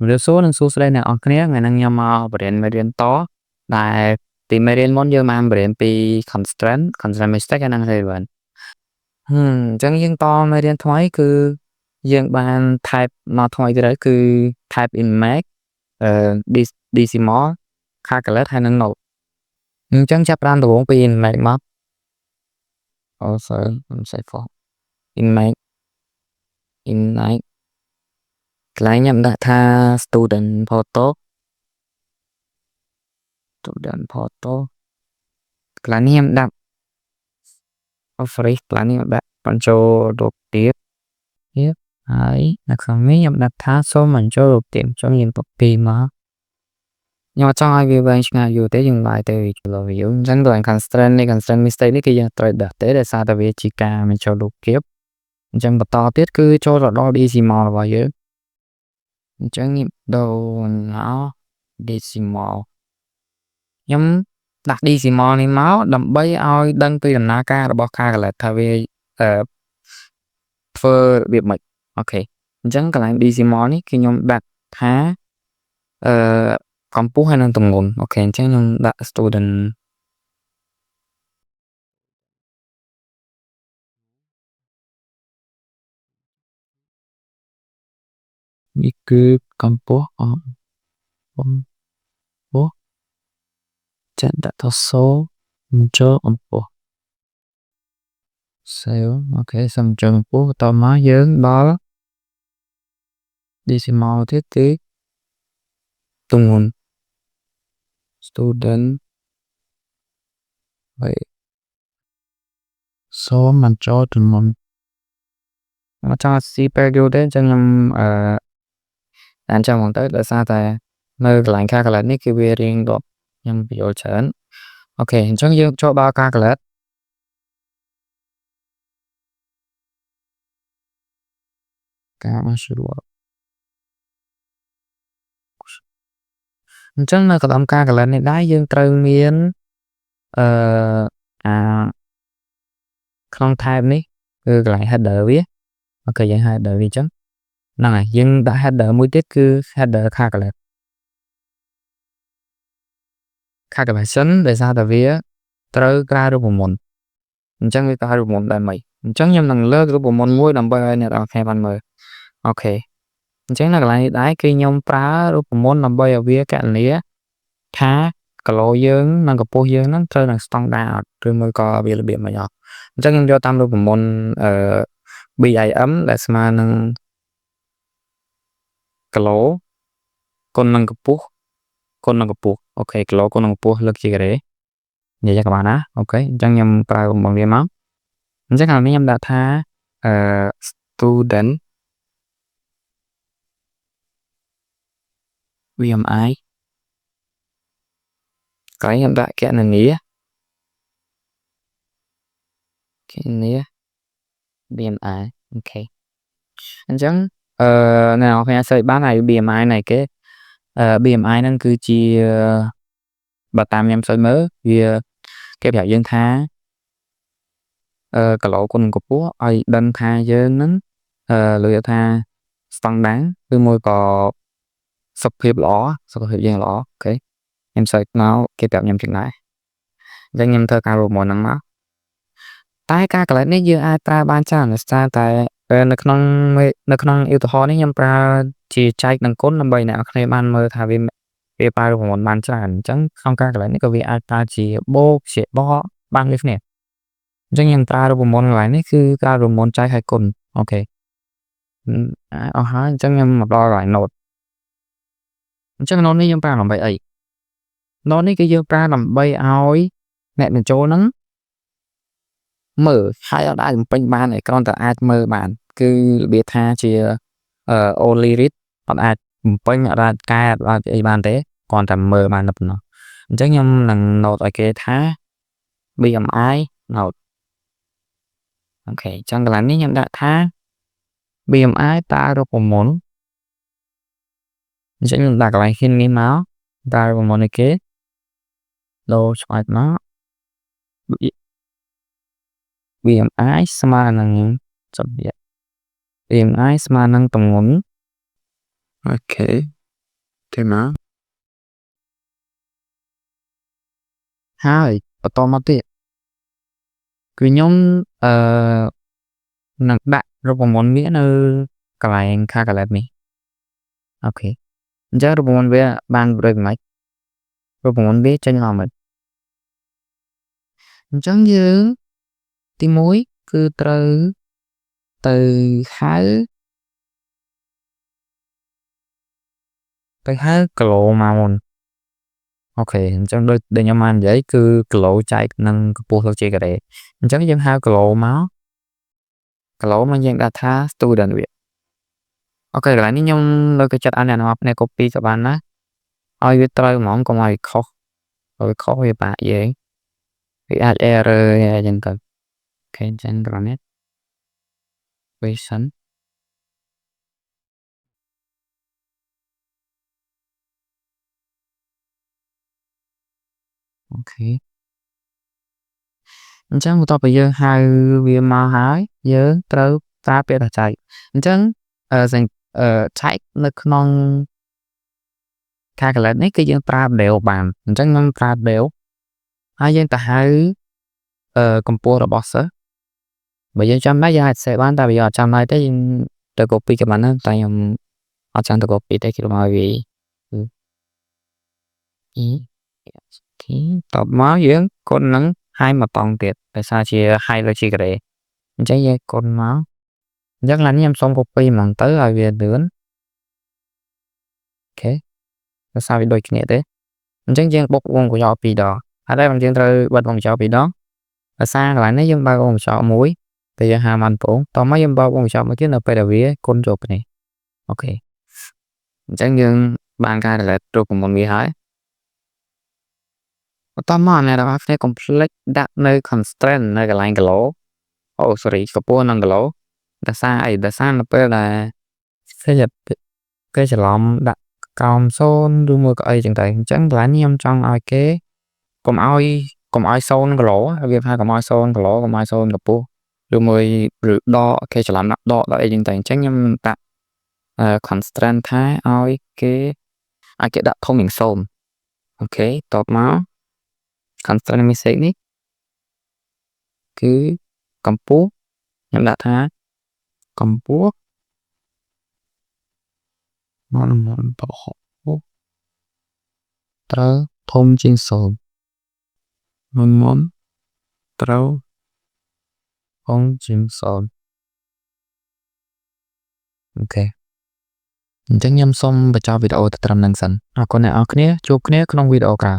វាសួរនឹងសួស្ដីអ្នកនរគ្នាថ្ងៃនេះខ្ញុំមកបរៀនមេរៀនតដែលពីមេរៀនមុនយើងបានបរៀនពី constraint mistake ហើយនិង relevant អញ្ចឹងយើងតមេរៀនថ្មីគឺយើងបាន type មកថ្មីទៀតហើយគឺ type image decimal calculate ហើយនិង note អញ្ចឹងចាប់ផ្ដើមដំបូងពី image មក also say for image កន្លែងខ្ញុំដាក់ថា student photo កន្លែងនេះខ្ញុំដាក់ free កន្លែងនេះខ្ញុំដាក់បញ្ចូលរូបទៀតហើយនៅខាងនេះខ្ញុំដាក់ថាសូមបញ្ចូលរូបទៀតចុះយើង copy មកខ្ញុំអត់ចង់ឲ្យវាវែងឆ្ងាយយូរទេយើងឡាយទៅ view អញ្ចឹងដោយ constraint mistake នេះគឺយើងត្រូវដាក់ទេដោយសារតែវាជាការបញ្ចូលរូបភាពអញ្ចឹងបន្តទៀតគឺចូលទៅដល់ decimal របស់យើងអញ្ចឹងនេះដូរមក decimal ខ្ញុំដាក់ decimal នេះមកដើម្បីឲ្យដឹងពីដំណើរការរបស់ calculate ថាវាធ្វើរបៀបម៉េចអូខេអញ្ចឹងកន្លែង decimal នេះគឺខ្ញុំដាក់ថាកម្ពស់ហើយនិងទម្ងន់អូខេអញ្ចឹងខ្ញុំដាក់ student នេះគឺកម្ពស់ចាក់ដាក់ទៅបញ្ចូលកម្ពស់ save អូខេសូមបញ្ចូលកម្ពស់បន្តមកយើងដល់ decimal ទៀតគឺទម្ងន់ student ហើយសូមបញ្ចូលទម្ងន់មកចង់ស៊ីពេលយូរទេអញ្ចឹងខ្ញុំអានចាំមកទៅដោយសារតែនៅកន្លែង calculate នេះគឺវារៀងដប់ខ្ញុំយល់ច្រើនអូខេអញ្ចឹងយើងចូលដល់ calculate ការមកស្រួលអញ្ចឹងនៅកន្លែង calculate នេះដែរយើងត្រូវមានក្នុង type នេះគឺកន្លែង header វាអូខេយើង header វាអញ្ចឹងហ្នឹងហើយយើងដាក់ header មួយទៀតគឺ header calculation ដោយសារតែវាត្រូវការរូបមន្តអញ្ចឹងវាការរូបមន្តដែរមិនអញ្ចឹងខ្ញុំនឹងលើករូបមន្តមួយដើម្បីឲ្យអ្នកនរគ្នាបានមើលអូខេអញ្ចឹងនៅកន្លែងនេះដែរគឺខ្ញុំប្រើរូបមន្តដើម្បីឲ្យវាកណនាថាគីឡូយើងនិងកម្ពស់យើងហ្នឹងត្រូវនឹងស្តង់ដារឬមួយក៏វារបៀបមិនអត់អញ្ចឹងខ្ញុំយកតាមរូបមន្តBIM ដែលស្មើនឹងគីឡូគុណនឹងកម្ពស់អូខេគីឡូគុណនឹងកម្ពស់លើកជាការ៉េនិយាយក៏បានណាអូខេអញ្ចឹងខ្ញុំប្រើរូបមន្តវាមកអញ្ចឹងឥឡូវនេះខ្ញុំដាក់ថាstudent BMI កន្លែងខ្ញុំដាក់គណនា BMI អូខេអញ្ចឹងអ្នកនរគ្នាសេចបានហើយ BMI nàyគេBMI ហ្នឹងគឺជាបើតាមខ្ញុំសូវមើលវាគេប្រាប់យើងថាគីឡូគុណកម្ពស់ឲ្យដឹងថាយើងហ្នឹងលើកថាស្តង់ដាឬមួយក៏សុខភាពយើងល្អអូខេខ្ញុំសេចមកគេប្រាប់ខ្ញុំចឹងដែរអញ្ចឹងខ្ញុំធ្វើការរូបមន្តហ្នឹងមកតែការ calculate នេះយើងអាចប្រើបានច្រើនដោយសារតែនៅក្នុងឧទាហរណ៍នេះខ្ញុំប្រើជាចែកនិងគុណដើម្បីអ្នកនរគ្នាបានមើលថាវាប្រើរូបមន្តបានច្រើនអញ្ចឹងក្នុងការ calculate នេះក៏វាអាចប្រើជាបូកជាបកបានដូចគ្នាអញ្ចឹងខ្ញុំប្រើរូបមន្តកន្លែងនេះគឺការរូបមន្តចែកហើយគុណអូខេអស់ហើយអញ្ចឹងខ្ញុំមកដល់កន្លែង note អញ្ចឹង note នេះយើងប្រើដើម្បីអី note នេះគឺយើងប្រើដើម្បីឲ្យអ្នកបញ្ចូលហ្នឹងមើលហើយអត់អាចបំពេញបានឯគ្រាន់តែអាចមើលបានគឺរបៀបថាជាonly read អត់អាចបំពេញអត់អាចកែអត់អាចអីបានទេគ្រាន់តែមើលបានតែប៉ុណ្ណោះអញ្ចឹងខ្ញុំនឹង note ឲ្យគេថា BMI note អូខេអញ្ចឹងកន្លែងនេះខ្ញុំដាក់ថា BMI តើរូបមន្តអញ្ចឹងខ្ញុំដាក់កន្លែងហ៊ាននេះមកតើរូបមន្តនេះគេដូរឆ្លាច់មក BMI ស្មើនឹងBMI ស្មើនឹងទម្ងន់អូខេ thế mà haiបន្តមកទៀតគឺខ្ញុំនឹងដាក់រូបមន្តវានៅកន្លែង calculate នេះអូខេអញ្ចឹងរូបមន្តវាបានដូចម៉េចរូបមន្តវាចេញមកមិនអញ្ចឹងយើងទី1គឺត្រូវទៅហៅគីឡូមកមុនអូខេអញ្ចឹងដូចដែលខ្ញុំបាននិយាយគឺគីឡូចែកនឹងកម្ពស់ទៅជាការ៉េអញ្ចឹងយើងហៅគីឡូមកយើងដាក់ថា student វាអូខេកន្លែងនេះខ្ញុំលើកទឹកចិត្តឲ្យអ្នកនរគ្នា copy ក៏បានណាឲ្យវាត្រូវហ្មងកុំឲ្យខុសវាបាក់យើងវាអាច error អញ្ចឹងទៅអូខេអញ្ចឹងត្រង់នេះ question អូខេអញ្ចឹងបន្ទាប់ពីយើងហៅវាមកហើយយើងត្រូវប្រើពាក្យថាចែកអញ្ចឹងចែកនៅក្នុង calculate នេះគឺយើងប្រើ del បានអញ្ចឹងខ្ញុំប្រើ del ហើយយើងទៅហៅកម្ពស់របស់សិស្សបើយើងចាំដែរយើងអាច save បានតែបើយើងអត់ចាំដែរទេយើងទៅ copy ក៏បានដែរតែខ្ញុំអត់ចាំទៅ copy ទេគឺមកវាតបមកយើងគុណនឹងឲ្យមកតង់ទៀតដោយសារជាឲ្យលើជាការ៉េអញ្ចឹងយើងគុណមកអញ្ចឹងឡានខ្ញុំសុំ copy ហ្មងទៅឲ្យវាលឿនអូខេដោយសារវាដូចគ្នាទេអញ្ចឹងយើងបុកវងកញ្ចក់2ដងហើយតែយើងត្រូវបិទវងកញ្ចក់2ដងដោយសារកន្លែងនេះយើងបើកវងកញ្ចក់មួយតែយើងហៅបានពងតមកយើងបើកវងកញ្ចក់មួយទៀតនៅពេលដែលវាគុណចូលគ្នាអូខេអញ្ចឹងយើងបានការ relate រូបមន្តវាហើយបន្តមកអ្នកនរគ្នា complete ដាក់នៅ constraint នៅកន្លែងគីឡូអូ sorry កម្ពស់នឹងគីឡូដោយសារនៅពេលដែលគេច្រឡំដាក់កោម0ឬមួយក៏អីចឹងទៅអញ្ចឹងកន្លែងនេះខ្ញុំចង់ឲ្យគេកុំឲ្យ0គីឡូវាថាកុំឲ្យ0គីឡូកុំឲ្យ0កម្ពស់ឬមួយឬដកគេច្រឡំដាក់ដកដល់អីចឹងទៅអញ្ចឹងខ្ញុំដាក់constraint ថាឲ្យគេដាក់ធំជាង0អូខេតបមក constraint mistake នេះគឺកម្ពស់ខ្ញុំដាក់ថាកម្ពស់មកត្រូវធំជាង0មុនត្រូវធំជាង0អូខេអញ្ចឹងខ្ញុំសូមបញ្ចប់វីដេអូទៅត្រឹមហ្នឹងសិនអរគុណអ្នកនរគ្នាជួបគ្នាក្នុងវីដេអូក្រោយ